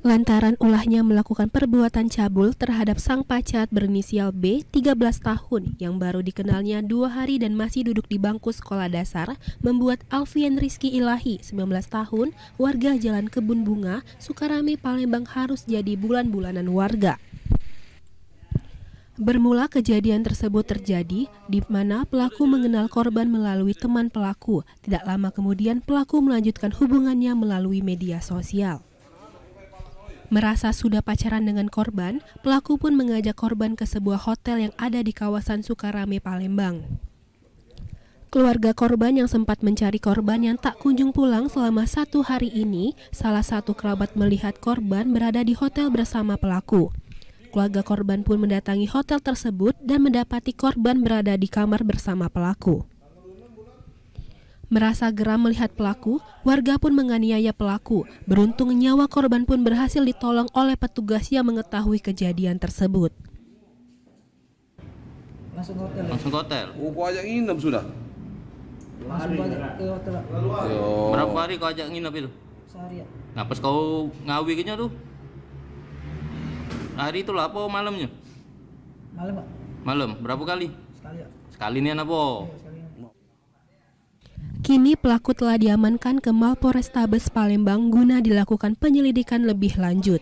lantaran ulahnya melakukan perbuatan cabul terhadap sang pacar berinisial B, 13 tahun, yang baru dikenalnya 2 hari dan masih duduk di bangku sekolah dasar, membuat Alfian Rizky Ilahi, 19 tahun, warga Jalan Kebun Bunga, Sukarame, Palembang harus jadi bulan-bulanan warga. Bermula kejadian tersebut terjadi di mana pelaku mengenal korban melalui teman pelaku. Tidak lama kemudian pelaku melanjutkan hubungannya melalui media sosial. Merasa sudah pacaran dengan korban, pelaku pun mengajak korban ke sebuah hotel yang ada di kawasan Sukarame, Palembang. Keluarga korban yang sempat mencari korban yang tak kunjung pulang selama 1 hari ini, salah satu kerabat melihat korban berada di hotel bersama pelaku. Keluarga korban pun mendatangi hotel tersebut dan mendapati korban berada di kamar bersama pelaku. Merasa geram melihat pelaku, warga pun menganiaya pelaku. Beruntung nyawa korban pun berhasil ditolong oleh petugas yang mengetahui kejadian tersebut. Langsung ke hotel. Langsung ke hotel. Oh, kau ajak nginep sudah? Langsung ajak ke hotel. Yo. Berapa hari kau ajak nginep itu? Sehari ya. Nah, pas kau ngawinya tuh? Hari itu lah apa malamnya? Malam Pak. Malam. Berapa kali? Sekali ya. Sekali nih apa? Iya, sekali. Kini pelaku telah diamankan ke Mapolrestabes Palembang guna dilakukan penyelidikan lebih lanjut.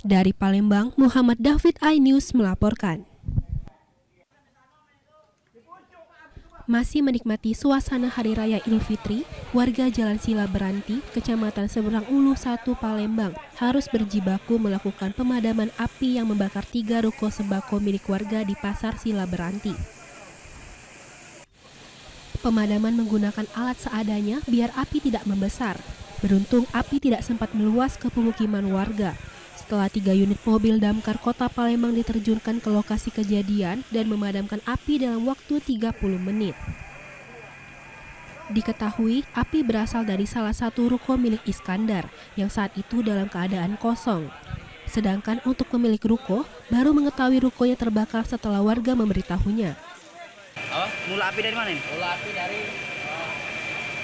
Dari Palembang, Muhammad David, iNews melaporkan. Masih menikmati suasana Hari Raya Idul Fitri, warga Jalan Sila Beranti, Kecamatan Seberang Ulu 1, Palembang, harus berjibaku melakukan pemadaman api yang membakar 3 ruko sembako milik warga di Pasar Sila Beranti. Pemadaman menggunakan alat seadanya biar api tidak membesar. Beruntung api tidak sempat meluas ke pemukiman warga. Setelah 3 unit mobil damkar Kota Palembang diterjunkan ke lokasi kejadian dan memadamkan api dalam waktu 30 menit. Diketahui api berasal dari salah satu ruko milik Iskandar yang saat itu dalam keadaan kosong. Sedangkan untuk pemilik ruko baru mengetahui rukonya terbakar setelah warga memberitahunya. Mula api dari mana ini? Mula api dari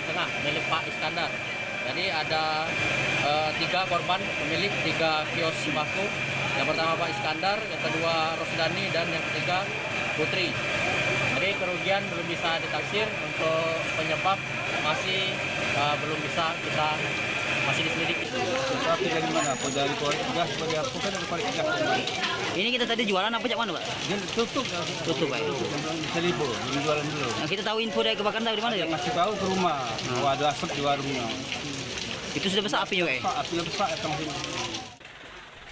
tengah milik Pak Iskandar. Jadi ada 3 korban pemilik 3 kios sembako. Yang pertama Pak Iskandar, yang kedua Rosdani, dan yang ketiga Putri. Jadi kerugian belum bisa ditaksir, untuk penyebab masih belum bisa kita diselidiki. Tapi dari mana? Kau dari korek gas sebagai apa kan ada korek gas? Ini kita tadi jualan apa cak mana Pak? Dia tutup. Tutup Pak. Bisa libur, jualan dulu. Nah, kita tahu info dari kebakaran tahu di mana ya? Masih tahu ke rumah. Oh, ada asap di warungnya. Itu sudah besar api juga ya? Pak, api besar datang sini.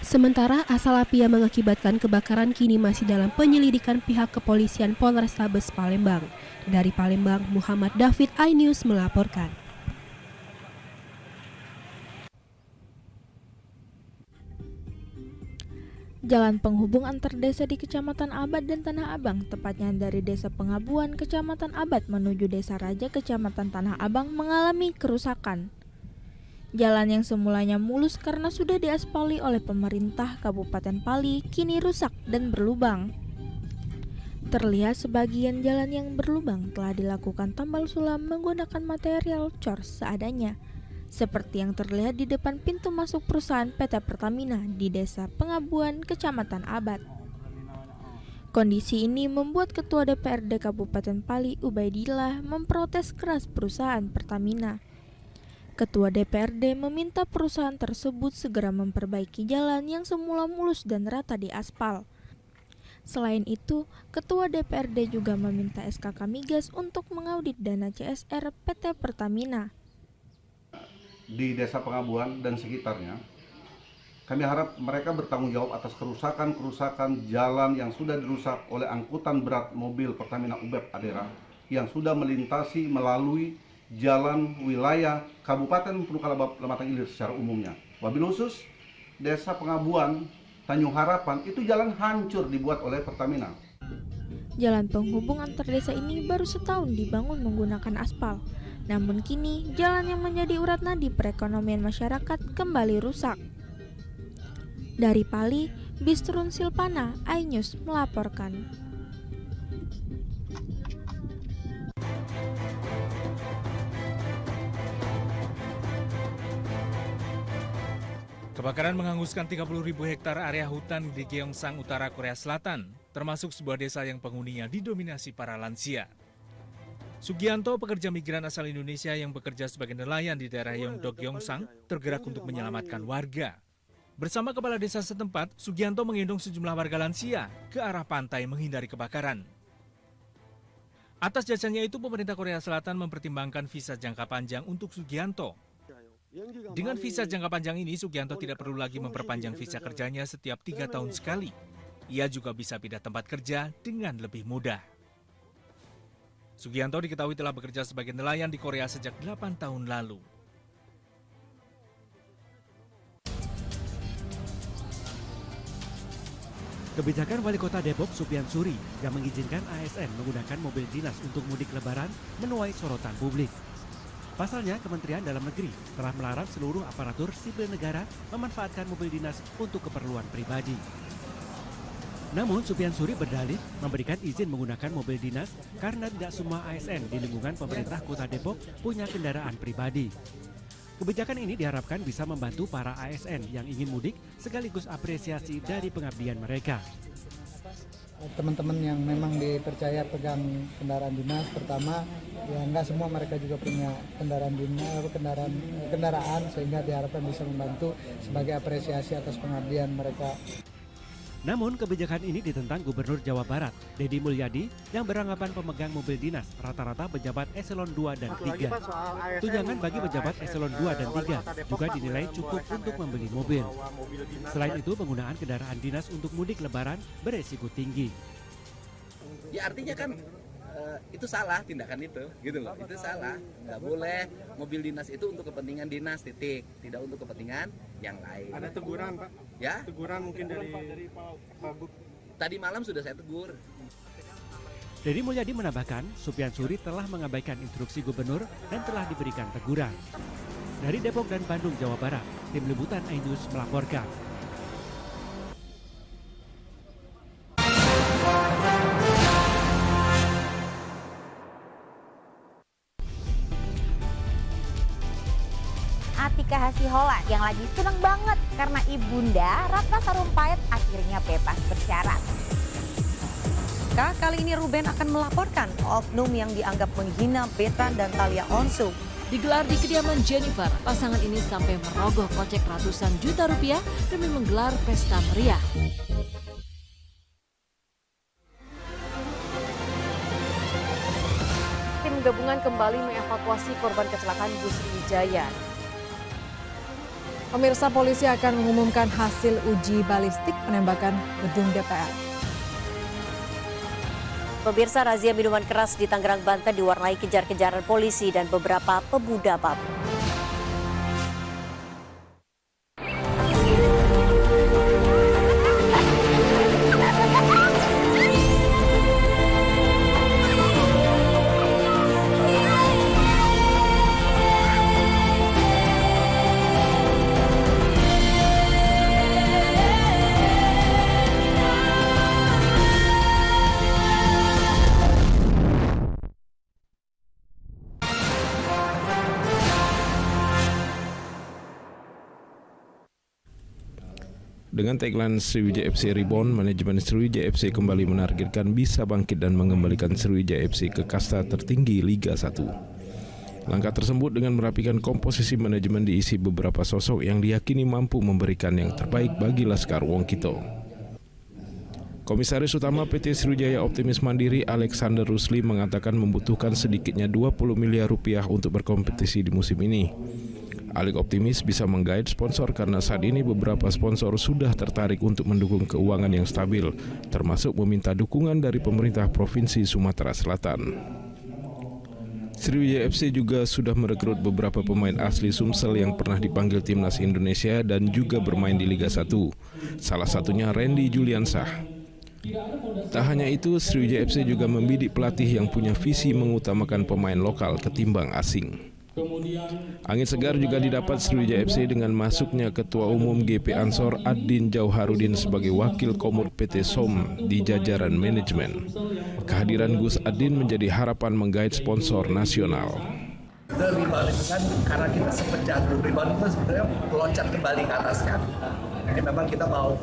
Sementara asal api yang mengakibatkan kebakaran kini masih dalam penyelidikan pihak kepolisian Polrestabes Palembang. Dari Palembang, Muhammad David, iNews melaporkan. Jalan penghubung antar desa di Kecamatan Abad dan Tanah Abang, tepatnya dari Desa Pengabuan, Kecamatan Abad menuju Desa Raja, Kecamatan Tanah Abang mengalami kerusakan. Jalan yang semulanya mulus karena sudah diaspali oleh pemerintah Kabupaten Pali kini rusak dan berlubang. Terlihat sebagian jalan yang berlubang telah dilakukan tambal sulam menggunakan material cor seadanya, seperti yang terlihat di depan pintu masuk perusahaan PT Pertamina di Desa Pengabuan, Kecamatan Abad. Kondisi ini membuat Ketua DPRD Kabupaten Pali, Ubaidillah, memprotes keras perusahaan Pertamina. Ketua DPRD meminta perusahaan tersebut segera memperbaiki jalan yang semula mulus dan rata di aspal. Selain itu, Ketua DPRD juga meminta SKK Migas untuk mengaudit dana CSR PT Pertamina. Di Desa Pengabuan dan sekitarnya, kami harap mereka bertanggung jawab atas kerusakan jalan yang sudah dirusak oleh angkutan berat mobil Pertamina UBEP Adera yang sudah melintasi melalui jalan wilayah Kabupaten Penuh Ilir secara umumnya. Wabil khusus Desa Pengabuan, Tanjung Harapan itu jalan hancur dibuat oleh Pertamina. Jalan penghubung antar desa ini baru setahun dibangun menggunakan aspal. Namun kini jalan yang menjadi urat nadi perekonomian masyarakat kembali rusak. Dari Pali, Bistrun Silpana, iNews melaporkan. Kebakaran menghanguskan 30.000 hektar area hutan di Gyeongsang Utara, Korea Selatan, termasuk sebuah desa yang penghuninya didominasi para lansia. Sugianto, pekerja migran asal Indonesia yang bekerja sebagai nelayan di daerah Yeongdok, Gyeongsang, tergerak untuk menyelamatkan warga. Bersama kepala desa setempat, Sugianto menggendong sejumlah warga lansia ke arah pantai menghindari kebakaran. Atas jasanya itu, pemerintah Korea Selatan mempertimbangkan visa jangka panjang untuk Sugianto. Dengan visa jangka panjang ini, Sugianto tidak perlu lagi memperpanjang visa kerjanya setiap 3 tahun sekali. Ia juga bisa pindah tempat kerja dengan lebih mudah. Sugianto diketahui telah bekerja sebagai nelayan di Korea sejak 8 tahun lalu. Kebijakan Wali Kota Depok Supyan Suri yang mengizinkan ASN menggunakan mobil dinas untuk mudik lebaran menuai sorotan publik. Pasalnya, Kementerian Dalam Negeri telah melarang seluruh aparatur sipil negara memanfaatkan mobil dinas untuk keperluan pribadi. Namun, Supyan Suri berdalih memberikan izin menggunakan mobil dinas karena tidak semua ASN di lingkungan pemerintah Kota Depok punya kendaraan pribadi. Kebijakan ini diharapkan bisa membantu para ASN yang ingin mudik sekaligus apresiasi dari pengabdian mereka. Teman-teman yang memang dipercaya pegang kendaraan dinas, pertama ya nggak semua mereka juga punya kendaraan dinas, kendaraan sehingga diharapkan bisa membantu sebagai apresiasi atas pengabdian mereka. Namun kebijakan ini ditentang Gubernur Jawa Barat, Deddy Mulyadi, yang beranggapan pemegang mobil dinas rata-rata pejabat eselon 2 dan 3. Tunjangan bagi pejabat eselon 2 dan 3 juga dinilai cukup untuk membeli mobil. Selain itu, penggunaan kendaraan dinas untuk mudik lebaran beresiko tinggi. Ya artinya kan itu salah tindakan itu, gitu loh. Itu salah. Nggak boleh mobil dinas itu untuk kepentingan dinas, titik. Tidak untuk kepentingan yang lain. Ada teguran, Pak? Ya? Teguran mungkin dari Pak Buk. Tadi malam sudah saya tegur. Deddy Mulyadi menambahkan, Supyan Suri telah mengabaikan instruksi gubernur dan telah diberikan teguran. Dari Depok dan Bandung, Jawa Barat, tim liputan iNews melaporkan. Atika Hasiholan yang lagi seneng banget karena ibunda Ratna Sarumpait akhirnya bebas bersyarat. Kali ini Ruben akan melaporkan oknum yang dianggap menghina Betan dan Thalia Onsu. Digelar di kediaman Jennifer, pasangan ini sampai merogoh kocek ratusan juta rupiah demi menggelar pesta meriah. Tim gabungan kembali mengevakuasi korban kecelakaan bus Sriwijaya. Pemirsa, polisi akan mengumumkan hasil uji balistik penembakan gedung DPR. Pemirsa, razia minuman keras di Tangerang, Banten diwarnai kejar-kejaran polisi dan beberapa pemuda mabuk. Dengan tagline Sriwijaya FC Reborn, manajemen Sriwijaya FC kembali menargetkan bisa bangkit dan mengembalikan Sriwijaya FC ke kasta tertinggi Liga 1. Langkah tersebut dengan merapikan komposisi manajemen diisi beberapa sosok yang diyakini mampu memberikan yang terbaik bagi Laskar Wongkito. Komisaris Utama PT Sriwijaya Optimis Mandiri Alexander Rusli mengatakan membutuhkan sedikitnya 20 miliar rupiah untuk berkompetisi di musim ini. Alex optimis bisa menggait sponsor karena saat ini beberapa sponsor sudah tertarik untuk mendukung keuangan yang stabil, termasuk meminta dukungan dari pemerintah Provinsi Sumatera Selatan. Sriwijaya FC juga sudah merekrut beberapa pemain asli Sumsel yang pernah dipanggil timnas Indonesia dan juga bermain di Liga 1. Salah satunya Randy Juliansah. Tak hanya itu, Sriwijaya FC juga membidik pelatih yang punya visi mengutamakan pemain lokal ketimbang asing. Angin segar juga didapat Sriwijaya FC dengan masuknya Ketua Umum GP Ansor Addin Jauharudin sebagai Wakil Komod PT SOM di jajaran manajemen. Kehadiran Gus Addin menjadi harapan menggait sponsor nasional. Rebound itu kan karena kita sempat jatuh, rebound itu sebenarnya loncat kembali ke atas kan. Jadi memang kita mau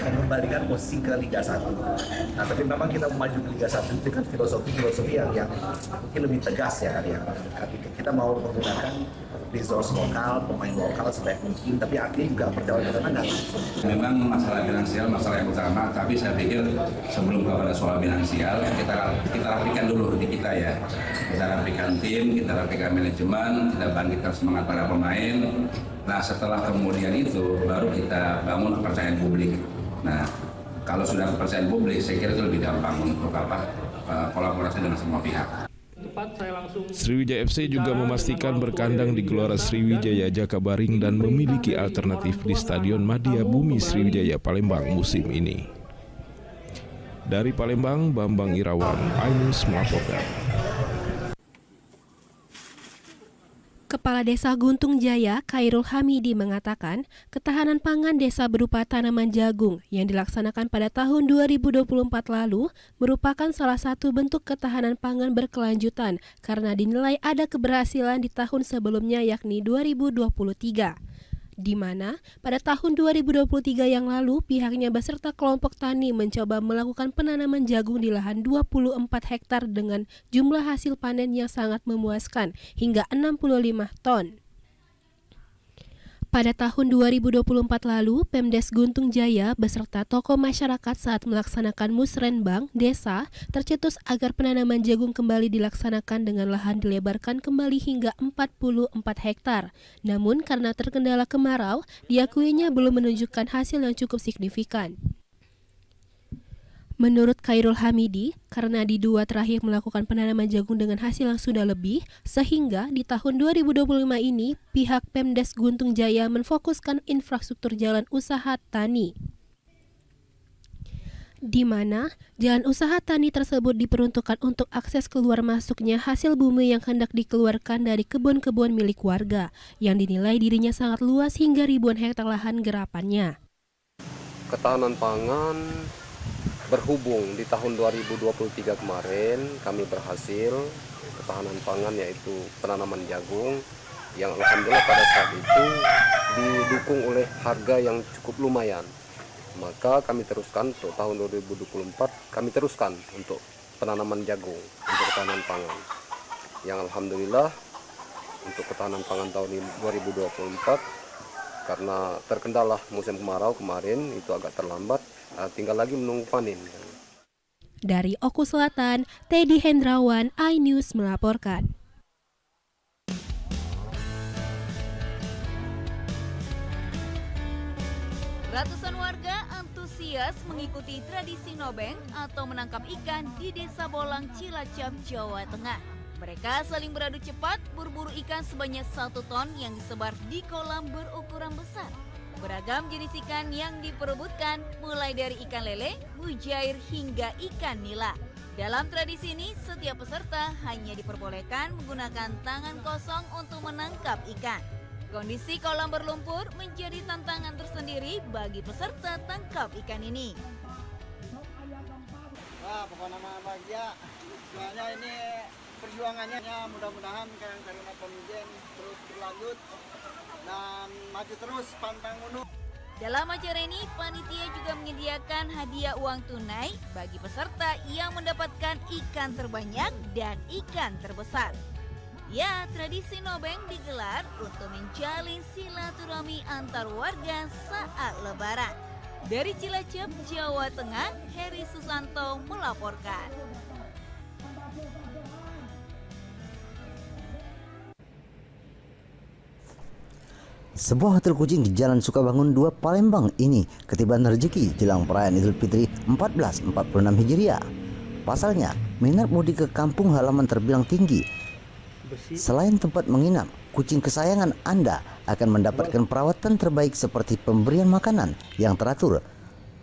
mengembalikan posisi ke Liga 1. Nah, tapi memang kita maju ke Liga 1 itu kan filosofi yang mungkin lebih tegas ya kan ya. Kita mau menggunakan resource lokal, pemain lokal sebaik mungkin, tapi artinya juga perjalanan enggak. Memang masalah finansial masalah yang utama, tapi saya pikir sebelum kepada soal finansial kita rapikan dulu di kita ya. Kita rapikan tim, kita rapikan manajemen, kita bangkitkan semangat para pemain. Nah setelah kemudian itu baru kita bangun kepercayaan publik. Nah kalau sudah kepercayaan publik, saya kira itu lebih gampang untuk kolaborasi dengan semua pihak. Sriwijaya FC juga memastikan berkandang di Gelora Sriwijaya Jakabaring dan memiliki alternatif di Stadion Madia Bumi Sriwijaya Palembang musim ini. Dari Palembang, Bambang Irawan, iNews melaporkan. Kepala Desa Guntung Jaya, Khairul Hamidi mengatakan, ketahanan pangan desa berupa tanaman jagung yang dilaksanakan pada tahun 2024 lalu merupakan salah satu bentuk ketahanan pangan berkelanjutan karena dinilai ada keberhasilan di tahun sebelumnya yakni 2023. Di mana pada tahun 2023 yang lalu pihaknya beserta kelompok tani mencoba melakukan penanaman jagung di lahan 24 hektar dengan jumlah hasil panen yang sangat memuaskan hingga 65 ton. Pada tahun 2024 lalu, Pemdes Guntung Jaya beserta tokoh masyarakat saat melaksanakan musrenbang desa tercetus agar penanaman jagung kembali dilaksanakan dengan lahan dilebarkan kembali hingga 44 hektar. Namun karena terkendala kemarau, diakuinya belum menunjukkan hasil yang cukup signifikan. Menurut Khairul Hamidi, karena di dua terakhir melakukan penanaman jagung dengan hasil yang sudah lebih, sehingga di tahun 2025 ini pihak Pemdes Guntung Jaya menfokuskan infrastruktur jalan usaha tani. Di mana jalan usaha tani tersebut diperuntukkan untuk akses keluar masuknya hasil bumi yang hendak dikeluarkan dari kebun-kebun milik warga, yang dinilai dirinya sangat luas hingga ribuan hektar lahan garapannya. Ketahanan pangan berhubung di tahun 2023 kemarin kami berhasil ketahanan pangan yaitu penanaman jagung yang alhamdulillah pada saat itu didukung oleh harga yang cukup lumayan. Maka kami teruskan untuk tahun 2024 kami teruskan untuk penanaman jagung untuk ketahanan pangan. Yang alhamdulillah untuk ketahanan pangan tahun 2024 karena terkendala musim kemarau kemarin itu agak terlambat. Tinggal lagi menunggu panen. Dari Oku Selatan, Teddy Hendrawan, iNews melaporkan. Ratusan warga antusias mengikuti tradisi nobeng atau menangkap ikan di Desa Bolang, Cilacap, Jawa Tengah. Mereka saling beradu cepat berburu ikan sebanyak 1 ton yang disebar di kolam berukuran besar. Beragam jenis ikan yang diperebutkan, mulai dari ikan lele, mujair, hingga ikan nila. Dalam tradisi ini, setiap peserta hanya diperbolehkan menggunakan tangan kosong untuk menangkap ikan. Kondisi kolam berlumpur menjadi tantangan tersendiri bagi peserta tangkap ikan ini. Wah, pokoknya bahagia. Soalnya ini perjuangannya mudah-mudahan Karang Taruna Pemijen terus berlanjut dan maju terus pantang mundur. Dalam acara ini, panitia juga menyediakan hadiah uang tunai bagi peserta yang mendapatkan ikan terbanyak dan ikan terbesar. Ya, tradisi nobeng digelar untuk menjalin silaturahmi antar warga saat Lebaran. Dari Cilacap, Jawa Tengah, Heri Susanto melaporkan. Sebuah hotel kucing di Jalan Sukabangun 2 Palembang ini ketiban rezeki jelang perayaan Idul Fitri 1446 Hijriah. Pasalnya, minat mudik ke kampung halaman terbilang tinggi. Selain tempat menginap, kucing kesayangan Anda akan mendapatkan perawatan terbaik seperti pemberian makanan yang teratur,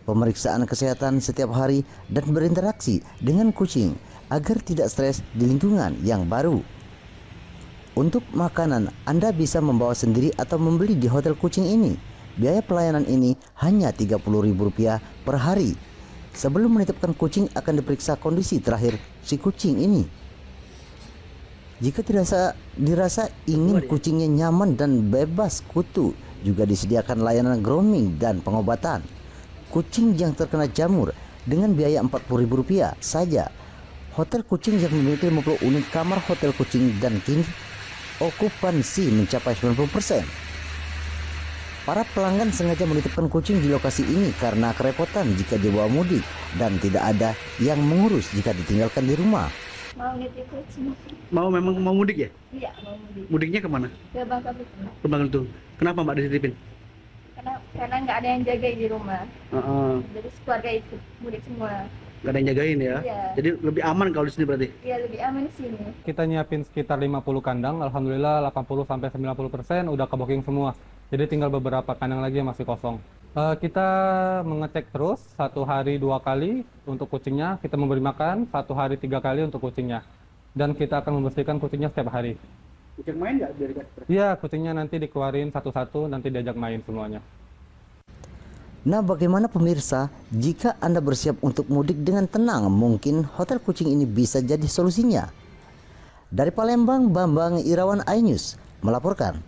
pemeriksaan kesehatan setiap hari, dan berinteraksi dengan kucing agar tidak stres di lingkungan yang baru. Untuk makanan, Anda bisa membawa sendiri atau membeli di hotel kucing ini. Biaya pelayanan ini hanya Rp30.000 per hari. Sebelum menitipkan kucing akan diperiksa kondisi terakhir si kucing ini. Jika dirasa ingin kucingnya nyaman dan bebas kutu, juga disediakan layanan grooming dan pengobatan. Kucing yang terkena jamur dengan biaya Rp40.000 saja. Hotel kucing yang memiliki 50 unit kamar hotel kucing dan kini okupansi mencapai 90%. Para pelanggan sengaja menitipkan kucing di lokasi ini karena kerepotan jika dibawa mudik dan tidak ada yang mengurus jika ditinggalkan di rumah. Mau nitip kucing. Mau mudik ya? Iya, mau mudik. Mudiknya kemana? Ke Bangka-Belitung. Ke Bangka-Belitung. Kenapa Mbak dititipin? Karena nggak ada yang jagain di rumah. Jadi keluarga ikut mudik semua. Nggak ada yang jagain ya? Iya. Jadi lebih aman kalau di sini berarti? Iya, lebih aman di sini. Kita nyiapin sekitar 50 kandang, alhamdulillah 80-90% udah kebooking semua. Jadi tinggal beberapa kandang lagi yang masih kosong. Kita mengecek terus 1 hari 2 kali untuk kucingnya, kita memberi makan 1 hari 3 kali untuk kucingnya. Dan kita akan membersihkan kucingnya setiap hari. Kucing main nggak? Iya, kucingnya nanti dikeluarin satu-satu, nanti diajak main semuanya. Nah, bagaimana pemirsa, jika Anda bersiap untuk mudik dengan tenang, mungkin hotel kucing ini bisa jadi solusinya. Dari Palembang, Bambang Irawan, iNews melaporkan.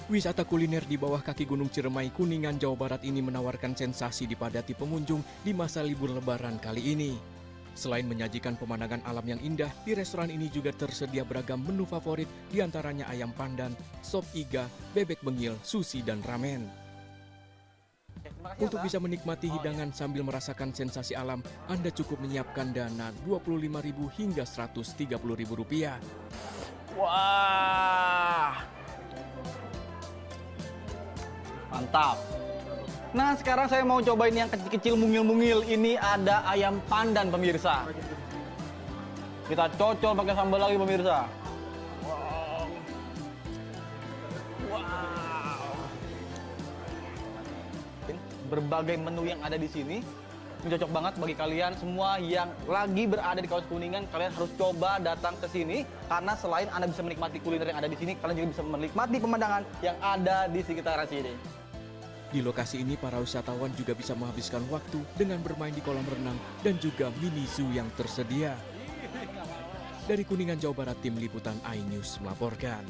Wisata kuliner di bawah kaki Gunung Ciremai, Kuningan, Jawa Barat ini menawarkan sensasi dipadati pengunjung di masa libur Lebaran kali ini. Selain menyajikan pemandangan alam yang indah, di restoran ini juga tersedia beragam menu favorit, diantaranya ayam pandan, sop iga, bebek bengil, sushi, dan ramen. Untuk bisa menikmati hidangan sambil merasakan sensasi alam, Anda cukup menyiapkan dana Rp25.000 hingga Rp130.000. Wah, mantap. Nah, sekarang saya mau cobain yang kecil-kecil mungil-mungil. Ini ada ayam pandan, pemirsa. Kita cocol pakai sambal lagi, pemirsa. Wow. Berbagai menu yang ada di sini. Ini cocok banget bagi kalian semua yang lagi berada di kawasan Kuningan. Kalian harus coba datang ke sini karena selain Anda bisa menikmati kuliner yang ada di sini, kalian juga bisa menikmati pemandangan yang ada di sekitaran sini. Di lokasi ini, para wisatawan juga bisa menghabiskan waktu dengan bermain di kolam renang dan juga mini zoo yang tersedia. Dari Kuningan, Jawa Barat, Tim Liputan iNews melaporkan.